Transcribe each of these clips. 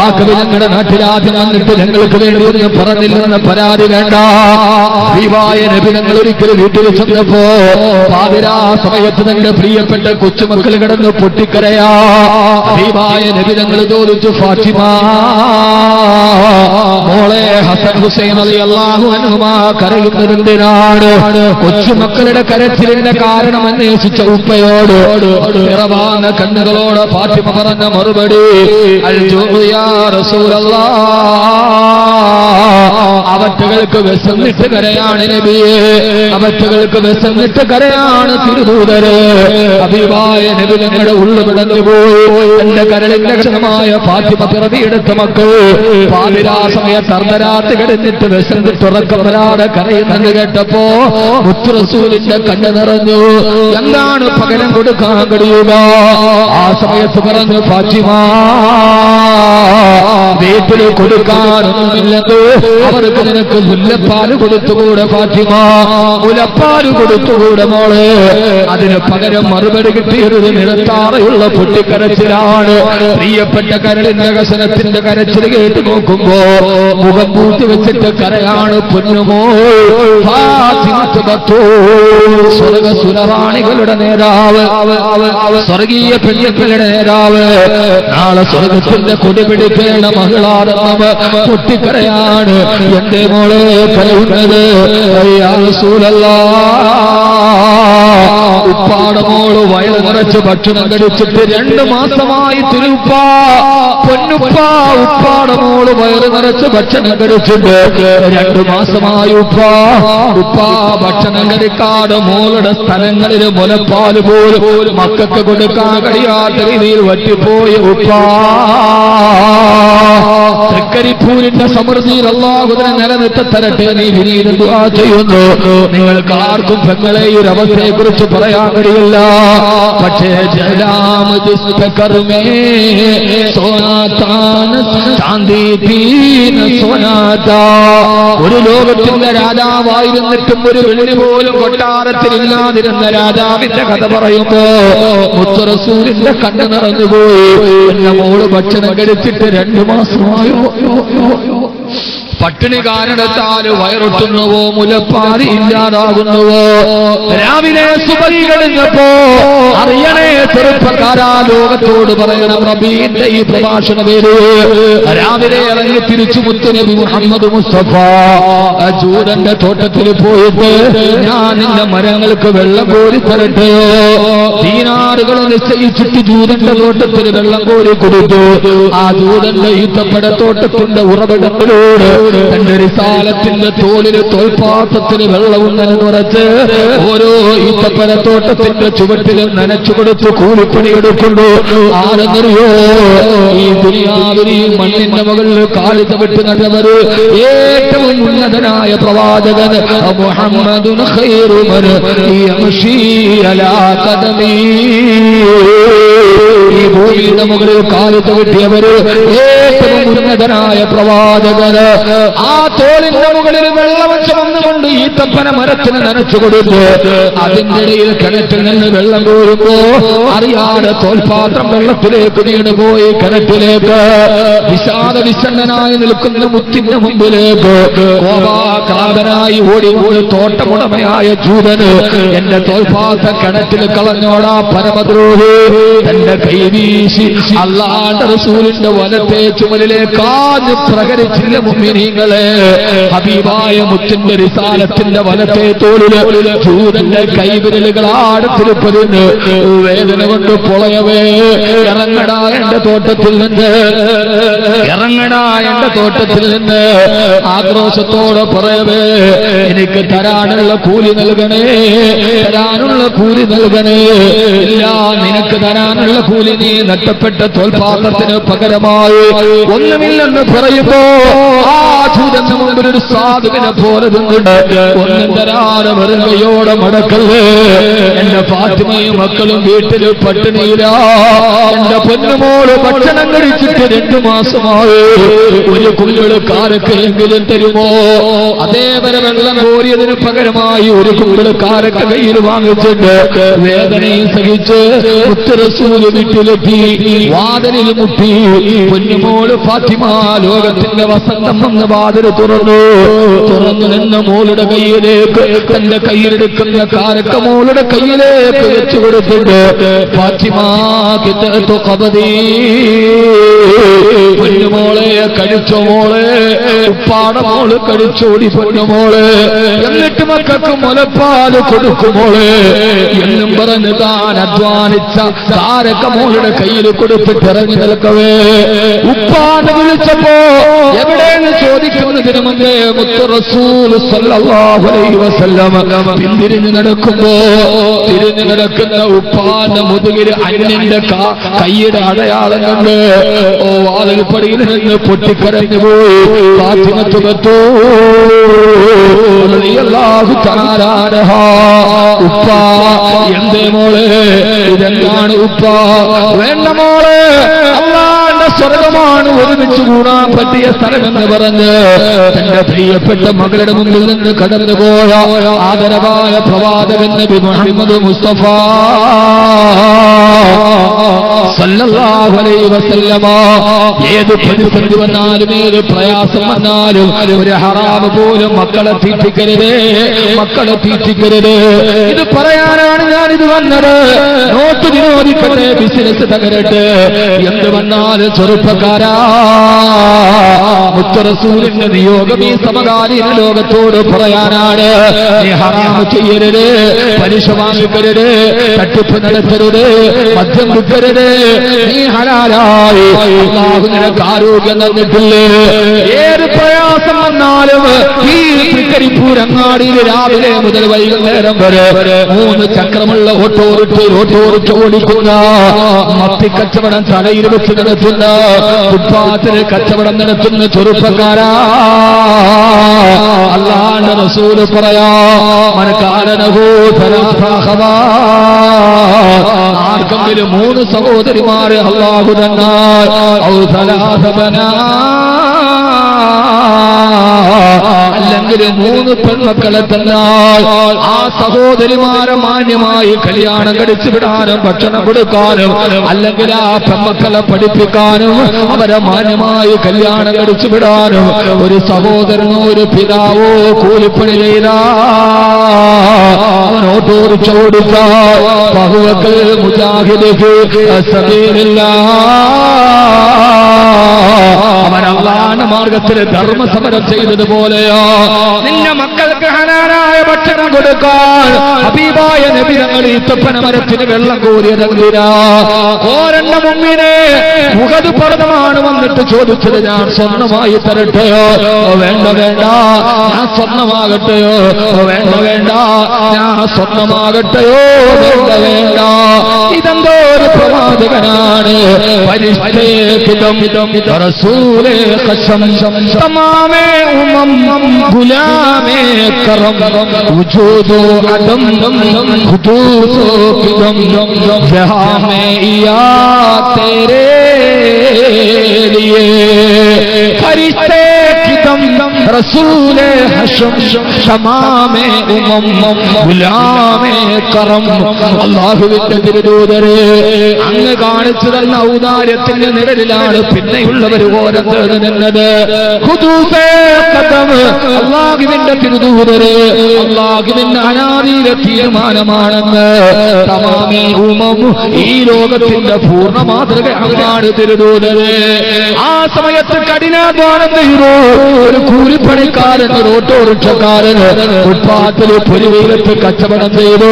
ബാക്കി ഞങ്ങളുടെ നാട്ടിലാദ്യം വന്നിട്ട് ഞങ്ങൾക്ക് വേണ്ടി ഒന്നും പറഞ്ഞില്ലെന്ന് പരാതി വേണ്ട. ഹബീബായ നബി ഞങ്ങൾ ഒരിക്കലും വീട്ടിൽ ചെന്നപ്പോ പാതിരാ സമയത്ത് തന്റെ പ്രിയപ്പെട്ട കൊച്ചുമക്കൾ കിടന്ന് പൊട്ടിക്കരയാ. ഹബീബായ നബി ഞങ്ങൾ ചോദിച്ചു, ഫാത്തിമ മോളെ ഹസൻ ഹുസൈൻ റളിയല്ലാഹു അൻഹുമാ കരയുന്നതെന്തിനാണ്? കൊച്ചുമക്കളുടെ കരച്ചിലിന്റെ കാരണം അന്വേഷിച്ച ഉപ്പയോട് നിറവാന കണ്ണുകളോട് ഫാത്തിമ പറഞ്ഞ മറുപടി, യാ റസൂലല്ലാഹ്, അവറ്റകൾക്ക് വിശന്നിട്ട് കരയാണ് നബിയെ, അവറ്റകൾക്ക് വിശന്നിട്ട് കരയാണ് തിരുദൂതരെ. ഹബീബായ നബി ഞങ്ങളുടെ ഉള്ളു വിടന്നുപോയി. എന്റെ കരളിന്റെ ക്ഷണമായ ഫാത്തിമ പിറവിയെടുത്ത മക്കൾ പാതിരാ സമയത്ത് അർദ്ധരാത്രി കിടന്നിട്ട് വിശന്നിട്ട് ഉറക്കം വരാതെ കരയുന്നെന്ന് കേട്ടപ്പോ മുത്തു റസൂലിന്റെ കണ്ണ് നിറഞ്ഞു. എന്താണ് പകരം കൊടുക്കാൻ കഴിയുക? ആ സമയത്ത് പറഞ്ഞു, ഫാത്തിമ വീട്ടിൽ കൊടുക്കാനൊന്നുമില്ലെന്ന് അവർക്ക് നിനക്ക് മുല്ലപ്പാല് കൊടുത്തുകൂടെ ഫാത്തിമ? മുലപ്പാല് കൊടുത്തുകൂടെ മോളെ? അതിന് പകരം മറുപടി കിട്ടിയത് നിരത്താറെയുള്ള പൊട്ടിക്കരച്ചിലാണ്. പ്രിയപ്പെട്ട കരളിന്റെ കസനത്തിന്റെ കരച്ചിൽ കേട്ട് നോക്കുമ്പോ മുഖം പൂട്ടി വെച്ചിട്ട് കരയാണ് പൊന്നുമോ സ്വർഗസുരവാണികളുടെ നേതാവ്, സ്വർഗീയ പെണ്ണുങ്ങളുടെ നേതാവ്, നാളെ സ്വർഗത്തിന്റെ കൊടിപിടിക്കേണ്ട മകളാണെന്നവ പൊട്ടിക്കരയാണ്. എന്റെ മോളെ കരയുന്നത്? യാ റസൂലല്ലാഹ്, ഉപ്പാടെ മോള് വയറ് നിറച്ച് ഭക്ഷണം കഴിച്ചിട്ട് 2 മാസമായി തിരുപ്പ പൊന്നുപ്പ. ഉപ്പാടെ മോള് വയറ് നിറച്ച് ഭക്ഷണം കഴിച്ചിട്ട് 2 മാസമായി ഉപ്പ ഭക്ഷണം കഴിക്കാതെ മോളുടെ സ്ഥലങ്ങളിൽ മുലപ്പാല് പോലും മക്കൾക്ക് കൊടുക്കാൻ കഴിയാത്ത രീതിയിൽ വറ്റിപ്പോയി ഉപ്പ. തൃക്കരിപ്പൂരിന്റെ സമൃദ്ധിയിൽ അല്ലാഹു നിലനിർത്തി തരട്ടെ. നീ വിനീത ദുആ ചെയ്യുന്നു. നിങ്ങൾക്ക് ആർക്കും പെങ്ങളെ ഈ ഒരു അവസ്ഥയെ കുറിച്ച് പറയാൻ കഴിയില്ല. പക്ഷേ ഒരു ലോകത്തിന്റെ രാജാവായിരുന്നിട്ടും ഒരു വെള്ളി പോലും കൊട്ടാരത്തിലില്ലാതിരുന്ന രാജാവിന്റെ കഥ പറയുമ്പോ മുത്തു റസൂലിന്റെ കണ്ണ് നിറഞ്ഞുപോയി. എന്റെ മോള് ഭക്ഷണം കഴിച്ചിട്ട് 2 മാസമായോ? പട്ടിണി കാരണത്താൽ വയറൊട്ടുന്നുവോ, മുലപ്പാതി ഇല്ലാതാകുന്നുവോ? രാവിലെ സുബഹി കഴിഞ്ഞപ്പോ അറിയണേ ചെറുപ്പക്കാരാ, ലോകത്തോട് പറയണം റബീന്റെ ഈ പ്രഭാഷണ പേര് രാവിലെ ഇറങ്ങി തിരിച്ചു മുത്തുനബി മുഹമ്മദ് മുസ്തഫ ജൂതന്റെ തോട്ടത്തിൽ പോയിട്ട്, ഞാൻ നിന്റെ മരങ്ങൾക്ക് വെള്ളം കോരി തരട്ടെയോ? ദീനാറുകൾ നിശ്ചയിച്ചിട്ട് ജൂതന്റെ തോട്ടത്തിൽ വെള്ളം കോരി കൊടുത്തു. ആ ജൂതന്റെ ഈത്തപ്പഴത്തോട്ടത്തിന്റെ ഉറവിടത്തിലൂടെ തന്റെ റിസാലത്തിന്റെ തോളില് തോൽപാത്രത്തിന് വെള്ളവും നനനുറച്ച് ഓരോ ഈത്തപ്പഴത്തോട്ടത്തിന്റെ ചുവട്ടിലും നനച്ചു കൊടുത്ത് കൂലിപ്പണിയെടുക്കുന്നു. ആരെന്നറിയോ? ഈ ദുനിയാവിൽ ഈ മണ്ണിന്റെ മുകളിൽ കാലിത വിട്ട് നടന്നവര് ഏറ്റവും ഉന്നതനായ പ്രവാചകൻ മുഹമ്മദുൻ ഖൈറു മൻ യംശി അലാ ഖദമി. ഈ ഭൂമിയുടെ മുകളിൽ കാലിത വിട്ടിയവര് ഏറ്റവും ഉന്നതനായ പ്രവാചകൻ. ആ തോളിന്റെ മുകളിൽ വെള്ളവച്ച വന്നുകൊണ്ട് ഈത്തപ്പന മരത്തിന് നനച്ചു കൊടുത്തു. അതിന്റെ ഇടയിൽ കിണറ്റിൽ നിന്ന് വെള്ളം കോരുമ്പോ അറിയാതെ തോൽപാത്രം വെള്ളത്തിലേക്ക് വീണുപോയി. കിണറ്റിലേക്ക് വിഷാദവിഷണ്ണനായി നിൽക്കുന്ന മുത്തിന്റെ മുമ്പിലേക്ക് കോപാകാതനായി ഓടിപ്പോയി തോട്ടമുടമയായ ജൂതന്, എന്റെ തോൽപാത്രം കിണറ്റിൽ കളഞ്ഞോടാ പരമദ്രോഹി. തന്റെ കൈവീശി അല്ലാഹുവിന്റെ റസൂലിന്റെ വലത്തെ ചുമലിലേക്ക് ആഞ്ഞു പ്രകരിച്ചില്ല മുഅ്മിനീങ്ങളെ. ഹബീബായ മുത്തിന്റെ റിസാലത്തിന്റെ വലത്തെ തോളില് ജൂതന്റെ കൈവിരലുകളാടത്തിരിപ്പതിന് വേദന കൊണ്ട് പൊളയവേ, ഇറങ്ങടാ എന്റെ തോട്ടത്തിൽ നിന്ന്, ഇറങ്ങടാ എന്റെ തോട്ടത്തിൽ നിന്ന് ആക്രോശത്തോടെ പറയവേ, എനിക്ക് തരാനുള്ള കൂലി നൽകണേ, തരാനുള്ള കൂലി നൽകണേ. ഇല്ല, നിനക്ക് തരാനുള്ള കൂലി നീ നഷ്ടപ്പെട്ട തോൽപാത്രത്തിന് പകരമായി ഒന്നുമില്ലെന്ന് പറയുമ്പോ ആ ജൂതന്റെ മുമ്പിൽ ഒരു സാധുവിനെ പോലെ നിന്നിട്ട് ഒന്നും തരാതെ വെറുകയോടെ മടക്കല്ലേ. എന്റെ ഫാത്തിമയും മക്കളും വീട്ടില് പട്ടിണിയിലാ. എന്റെ പൊന്നുമോള് ഭക്ഷണം കഴിച്ചിട്ട് 2 മാസമായി. ഒരു കുമ്പിള് കാരക്കയെങ്കിലും തരുമോ? അതേവരെ വെള്ളം കോരിയതിന് പകരമായി ഒരു കുമ്പിള് കാരക്ക കയ്യിൽ വാങ്ങിച്ചിട്ട് വേദനയും സഹിച്ച് മുത്ത് റസൂല് വീട്ടിൽ വീട്ടിലെത്തി, വാതിലിൽ മുട്ടി. പൊന്നുമോള് ഫാത്തിമ ലോകത്തിന്റെ വസന്തം വന്ന് വാതിൽ തുറന്നു നിന്ന മോളുടെ കയ്യിലേക്ക് തന്റെ കയ്യിലെടുക്കുന്ന കാരക്ക മോളുടെ കയ്യിലേക്ക് വെച്ചു കൊടുത്തിട്ട് ഫാത്തിമ പൊന്നുമോളെ കഴിച്ചോ മോളെ, ഉപ്പാടെ മോള് കഴിച്ചോടി പൊന്നുമോളെ, എന്നിട്ട് മക്കൾക്ക് മുലപ്പാല് കൊടുക്കുമോളെ എന്നും പറഞ്ഞ് താൻ അധ്വാനിച്ച കാരക്ക മോളുടെ കയ്യിൽ കൊടുത്തിട്ട് ഇറങ്ങി നിൽക്കവേ ഉപ്പാനെ വിളിച്ചപ്പോ എവിടെയെന്ന് ചോദിക്കുന്നതിന് മുമ്പേ മുത്ത് റസൂൽ സല്ലല്ലാഹു അലൈഹി വസല്ലം പിന്തിരിഞ്ഞു നടക്കുമ്പോ തിരിഞ്ഞു നടക്കുന്ന ഉപ്പാന്റെ മുതുകിൽ അന്യന്റെ കൈയുടെ അടയാളം കണ്ട് ഓ വാതിൽപ്പടിയിൽ നിന്ന് പൊട്ടിക്കരഞ്ഞു പോയി ഫാത്തിമത്തു റളിയല്ലാഹു തആല അൻഹാ. ഉപ്പാ എന്തേ മോളെ, ഇതെന്താണ് ഉപ്പാ? വേണ്ട മോളെ, അല്ലാഹുവിന്റെ സ്വർഗ്ഗമാണ് ഒരുമിച്ച് കൂടാൻ പറ്റിയ സ്ഥലമെന്ന് പറഞ്ഞ് തന്റെ പ്രിയപ്പെട്ട മകളുടെ മുമ്പിൽ നിന്ന് കടന്നുപോയ ആദരവായ പ്രവാചകൻ നബി മുഹമ്മദ് മുസ്തഫ സല്ലല്ലാഹു അലൈഹി വസല്ലമ ഏത് പ്രതിസന്ധി വന്നാലും ഏത് പ്രയാസം വന്നാലും ഒരു ഹറാമ് പോലും മക്കളെ തീറ്റിക്കരുത്, മക്കളെ തീറ്റിക്കരുത്. ഇത് പറയാനാണ് ഞാനിത് വന്നത്. നോട്ട് നിരോധിക്കട്ടെ, ബിസിനസ് തകരട്ടെ, എന്ത് വന്നാലും ചെറുപ്പക്കാരാ മുത്ത് റസൂലിന്റെ നിയോഗം ഈ സമകാലീന ലോകത്തോട് പറയാനാണ്. നീ ഹറാമ് ചെയ്യരുത്, പലിശ വാങ്ങിക്കരുത്, തട്ടിപ്പ് നടത്തരുത്, മദ്യം വിൽക്കരുത്. നീ ഹലാലായി അല്ലാഹു നിനക്ക് ആരോഗ്യം തന്നിട്ടില്ലേ? ഏത് പ്രയാസം വന്നാലും ഈ തൃക്കരിപ്പൂരങ്ങാടിയിൽ രാവിലെ മുതൽ വൈകുന്നേരം വരെ 3 ചക്രമുള്ള ഓട്ടോറിക്ഷ ഓടിക്കുന്ന, മത്തിക്കച്ചവടം തലയിൽ വെച്ച് നടത്തുന്ന, ഫുട്പാത്തിൽ കച്ചവടം നടത്തുന്ന ചെറുപ്പക്കാരാ, അല്ലാഹുവിന്റെ റസൂൽ പറയാ ആർക്കെങ്കിലും 3 സഹോദരിമാരെ അല്ലാഹു തന്നാൽ അല്ലെങ്കിൽ 3 പെൺമക്കളെ തന്നാൽ ആ സഹോദരിമാരെ മാന്യമായി കല്യാണം കഴിച്ചു വിടാനും ഭക്ഷണം കൊടുക്കാനും അല്ലെങ്കിൽ ആ പെൺമക്കളെ പഠിപ്പിക്കാനും അവരെ മാന്യമായി കല്യാണം കഴിച്ചു വിടാനും ഒരു സഹോദരനോ ഒരു പിതാവോ കൂലിപ്പണി ചെയ്താ അവൻ ഓട്ടോറിക്ഷ ഓടിച്ചാൽ ബഹുവക്കൽ മുജാഹിദ് അവൻ അല്ലാഹുവിന്റെ മാർഗത്തിൽ ധർമ്മസമരം ചെയ്തതുപോലെയോ നിന്റെ മക്കൾക്ക് ഹലാലായ ഭക്ഷണം കൊടുക്കാൻ ഹബീബായ നബി തങ്ങൾ ഈത്തപ്പന മരത്തിന് വെള്ളം കോരിയതെന്തിനാ? ഓരെണ്ണം മുമ്പിനെ മുഖത് പർവ്വതമാണ് വന്നിട്ട് ചോദിച്ചത്, ഞാൻ സ്വർണ്ണമായി തരട്ടെയോ? വേണ്ട വേണ്ട, ഞാൻ സ്വർണ്ണമാകട്ടെയോ? വേണ്ട വേണ്ട, ഞാൻ സ്വർണ്ണമാകട്ടെയോ? വേണ്ട വേണ്ട. ഇതെന്തോ ഒരു പ്രവാചകനാണ്. റസൂലേ ഖസം തമാമേ ഉമം ഗുലാമേ കറം വജൂദോ അദം ഖുദൂസോ കിദം ജഹാ മേ യാ തേരെ लिए फरिश्ते किदम रसूले हशम शमामे उमम गुलामे करम അല്ലാഹുവിന്റെ തിരുദൂതരെ അങ്ങ് കാണിച്ചു തന്ന ഔദാര്യത്തിന്റെ നിഴലിലാണ് പിന്നെയുള്ളവർ ഓരോ നിന്നത്. അല്ലാഹുവിന്റെ തിരുദൂതരെ അല്ലാഹുവിന്റെ അനാദിയിലെ തീരുമാനമാണെന്ന് തമാമേ ഉമം ഈ ലോകത്തിന്റെ പൂർണ്ണ മാതൃകയാണ് തിരുദൂതരെ. ആ സമയത്ത് കഠിനാധ്വാനം ചെയ്തു ഒരു കൂലിപ്പണിക്കാരൻ, ഒരു ഓട്ടോറിക്ഷക്കാരൻ ഫുട്പാത്തിൽ പൊരിവെയിലത്ത് കച്ചവടം ചെയ്തു.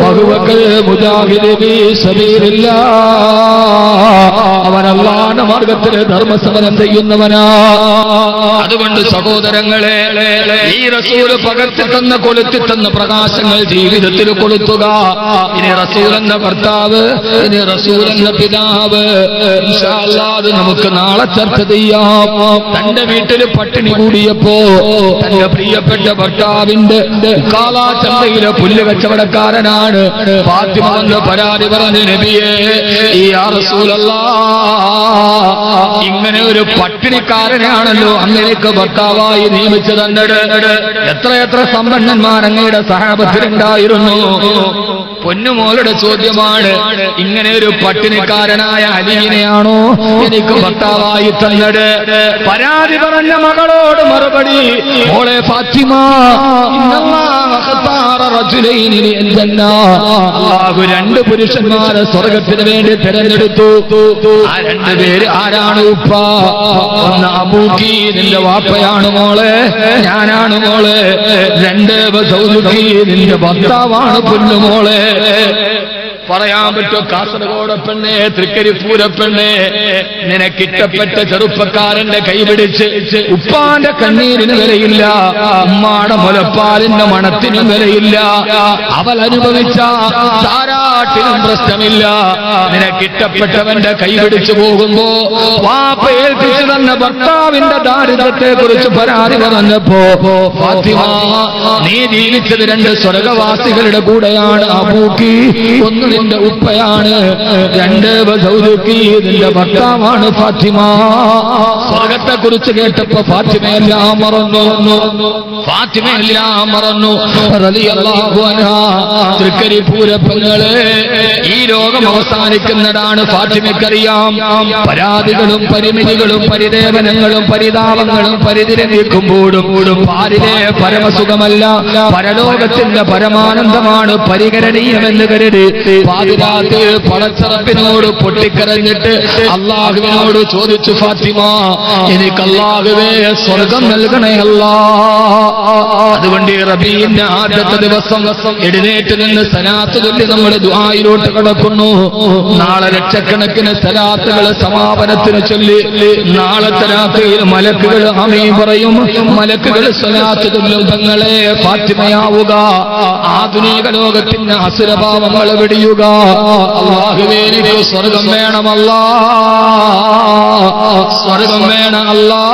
ബഹുവക്കൽ മുജാഹിദ് ഫീ സബീലില്ലാഹ് അവൻ അല്ലാഹുവിന്റെ മാർഗത്തിൽ ധർമ്മസമരം ചെയ്യുന്നവനാ. അതുകൊണ്ട് സഹോദരങ്ങളെ, ഈ റസൂൽ പകർത്തി തന്ന കൊളുത്തി തന്ന പ്രകാശങ്ങൾ ജീവിതത്തിൽ കൊളുത്തുക. ഇനി റസൂൽ എന്ന ഭർത്താവ്, ഇനി റസൂൽ എന്ന പിതാവ്, ഇൻഷാ അല്ലാഹ് അത് നമുക്ക് നാളെ ചർച്ച ചെയ്യാം. തന്റെ വീട്ടിൽ പട്ടിണി കൂടിയപ്പോ തന്റെ പ്രിയപ്പെട്ട ഭർത്താവിന്റെ കാലാചന്തയിലെ പുല്ല് കച്ചവടക്കാരനാണ്. ഫാത്തിമ എന്ന പരാതി പറഞ്ഞ് നബിയേ യാ റസൂലല്ലാഹ് ഇങ്ങനെ ഒരു പട്ടിണിക്കാരനാണല്ലോ അങ്ങനെയൊക്കെ ഭർത്താവായി നിയമിച്ചു തന്നത്. എത്രയെത്ര സമ്പന്നന്മാർ അങ്ങയുടെ സഹാബത്തിലുണ്ടായിരുന്നു. പൊന്നുമോളുടെ ചോദ്യമാണ്, ഇങ്ങനെ ഒരു പട്ടിണിക്കാരനായ അലിയിനെയാണോ എനിക്ക് ഭർത്താവായി തന്നത്? പരാതി പറഞ്ഞ മകളോട് മറുപടി, മോളെ ഫാത്തിമ, അല്ലാഹു രണ്ട് പുരുഷന്മാരെ സ്വർഗത്തിന് വേണ്ടി തിരഞ്ഞെടുത്തു. ആ രണ്ടുപേര് ആരാണ്? ഉപ്പ. ഒന്ന് അബൂക്കി, നിന്റെ വാപ്പയാണ് മോളെ, ഞാനാണ് മോളെ. രണ്ട് സൗദുക്കി, നിന്റെ ഭർത്താവാണ് പൊന്നുമോളെ. പറയാൻ പറ്റോ? കാസർഗോഡ് പെണ്ണെ, തൃക്കരിപ്പൂര പെണ്ണെ, നിനക്കിട്ടപ്പെട്ട ചെറുപ്പക്കാരന്റെ കൈപിടിച്ച് ഉപ്പാന്റെ കണ്ണീരിന് വിലയില്ല, ഉമ്മാടെ മുലപ്പാലിന്റെ മണത്തിനും വിലയില്ല, അവൾ അനുഭവിച്ച താരാട്ടിനും പ്രശ്നമില്ല. നിനക്കിട്ടപ്പെട്ടവന്റെ കൈപിടിച്ചു പോകുമ്പോ വാപ്പ ഏൽപ്പിച്ചു തന്ന ഭർത്താവിന്റെ ദാരിദ്ര്യത്തെ കുറിച്ച് പരാതി പറഞ്ഞപ്പോ, ഫാത്തിമ, നീ ജീവിച്ചത് രണ്ട് സ്വർഗവാസികളുടെ കൂടെയാണ്. അബൂക്കി, ഒന്ന് നിന്റെ ഉപ്പയാണ്, രണ്ട് സൗദുക്കി, നിന്റെ ഭർത്താവാണ് ഫാത്തിമ. സ്വർഗത്തെ കുറിച്ച് കേട്ടപ്പോ ഫാത്തിമയെല്ലാം മറന്നു, ഫാത്തിമയെല്ലാം മറന്നു. റളിയല്ലാഹു അൻഹാ, തൃക്കരിപ്പൂരപ്പങ്ങളെ, ഈ ലോകം അവസാനിക്കുന്നതാണ് ഫാത്തിമയ്ക്കറിയാം. പരാതികളും പരിമിതികളും പരിദേവനങ്ങളും പരിതാപങ്ങളും പരിതിരഞ്ഞിരിക്കുമ്പോഴും പാരിലെ പരമസുഖമല്ല, പരലോകത്തിന്റെ പരമാനന്ദമാണ് പരികരണീയമെന്ന് കരുതി പാതിരാത്ത് പടച്ചറപ്പിനോട് പൊട്ടിക്കരഞ്ഞിട്ട് അള്ളാഹുവിനോട് ചോദിച്ചു, ഫാത്തിമ, എനിക്ക് അള്ളാഹുവേ സ്വർഗം നൽകണേ അല്ലാ. അതുകൊണ്ട് റബീന്റെ ആദ്യത്തെ ദിവസം എഴുന്നേറ്റ് നിന്ന് സലാത്ത് ചൊല്ലി നമ്മൾ ദുആയിലോട്ട് കടക്കുന്നു. നാളെ ലക്ഷക്കണക്കിന് സലാത്തുകൾ സമാപനത്തിന് ചൊല്ലി നാളത്തെ രാത്രിയിൽ മലക്കുകൾ ആമീൻ പറയും, മലക്കുകൾ സലാത്ത് ചൊല്ലും. തങ്ങളെ ഫാത്തിമയാവുക, ആധുനിക ലോകത്തിന്റെ അസുരഭാവങ്ങൾ വെടിയുക. അല്ലാഹുവേ, എനിക്ക് സ്വർഗം വേണമല്ലാ, സ്വർഗം വേണമല്ലാ.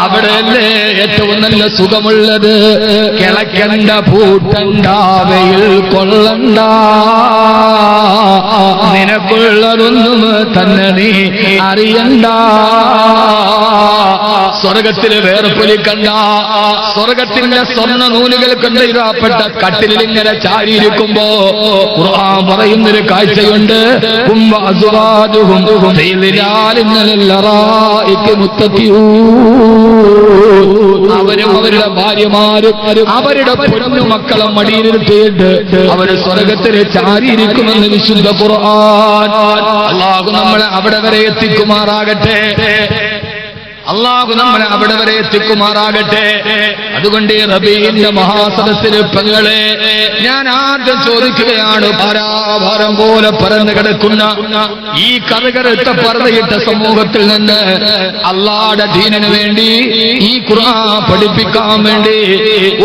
അവിടെയല്ലേ ഏറ്റവും നല്ല സുഖമുള്ളത്. കിളക്കണ്ട, പൂട്ടണ്ട, വെയിൽ കൊള്ളണ്ട, നിനക്കുള്ളതൊന്നും തന്നെ നീ അറിയണ്ട. സ്വർഗത്തിൽ വേർപ്പൊലിക്കണ്ട. സ്വർഗത്തിന്റെ സ്വർണ്ണ നൂലുകൾ കൊണ്ട് ഇതാപ്പെട്ട കട്ടിലിൽ ഇങ്ങനെ ചാരിയിരിക്കുമ്പോ ഖുർആൻ പറയുന്നൊരു കാഴ്ചയുണ്ട്. അവരും അവരുടെ ഭാര്യമാരും അവരുടെ പൊന്നുമക്കളെ മടിയിലിരുത്തിയിട്ട് അവര് സ്വർഗത്തിൽ ചാരിയിരിക്കുമെന്ന് വിശുദ്ധ ഖുർആൻ. അല്ലാഹു നമ്മളെ അവിടെ വരെ എത്തിക്കുമാറാകട്ടെ. അല്ലാഹു നമ്മളെ അവിടെ വരെ എത്തിക്കുമാറാകട്ടെ. അതുകൊണ്ട് റബീന്റെ മഹാസദസ്സിൽ പെങ്ങളെ, ഞാൻ ആദ്യം ചോദിക്കുകയാണ്, ഭാരാഭാരം പോലെ പരന്നു കിടക്കുന്ന ഈ കറുകറുത്ത പർദ്ദയിട്ട സമൂഹത്തിൽ നിന്ന് അല്ലാഹുവിന്റെ ദീനിനു വേണ്ടി, ഈ ഖുർആൻ പഠിപ്പിക്കാൻ വേണ്ടി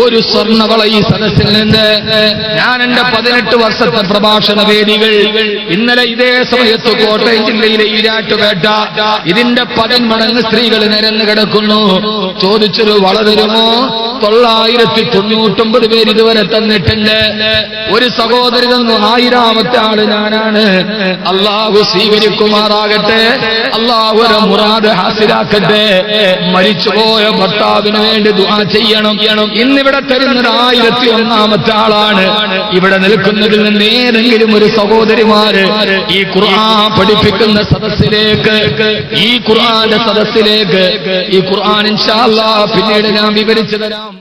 ഒരു സ്വർണ്ണവള ഈ സദസ്സിൽ നിന്ന് ഞാൻ എന്റെ 18 വർഷത്തെ പ്രഭാഷണ വേദികൾ ഇന്നലെ ഇതേ സമയത്ത് കോട്ടയം ജില്ലയിലെ ഈരാറ്റുപേട്ട ഇതിന്റെ 10 മടങ്ങ് സ്ത്രീകൾ നിരന്ന് കിടക്കുന്നു. ചോദിച്ചൊരു വള തരുമോ? 999 പേര് ഇതുവരെ തന്നിട്ടുണ്ട്. ഒരു സഹോദരി തന്നു, 1000ാമത്തെ ആള് ഞാനാണ്. അല്ലാഹു സ്വീകരിക്കുമാറാകട്ടെ. അല്ലാഹു ഒരു മുറാദ് ഹാസിലാക്കട്ടെ. മരിച്ചുപോയ ഭർത്താവിന് വേണ്ടി ദുആ ചെയ്യണം. ഇന്നിവിടെ തരുന്നത് 1001ാമത്തെ ആളാണ്. ഇവിടെ നിൽക്കുന്നതിൽ നിന്ന് ഏതെങ്കിലും ഒരു സഹോദരിമാര് ഈ ഖുർആൻ പഠിപ്പിക്കുന്ന സദസ്സിലേക്ക്, ഈ ഖുർആന്റെ സദസ്സിലേക്ക്, ഈ ഖുർആൻ ഇൻഷാ അല്ലാഹ് പിന്നീട് ഞാൻ വിവരിച്ചു തരാം.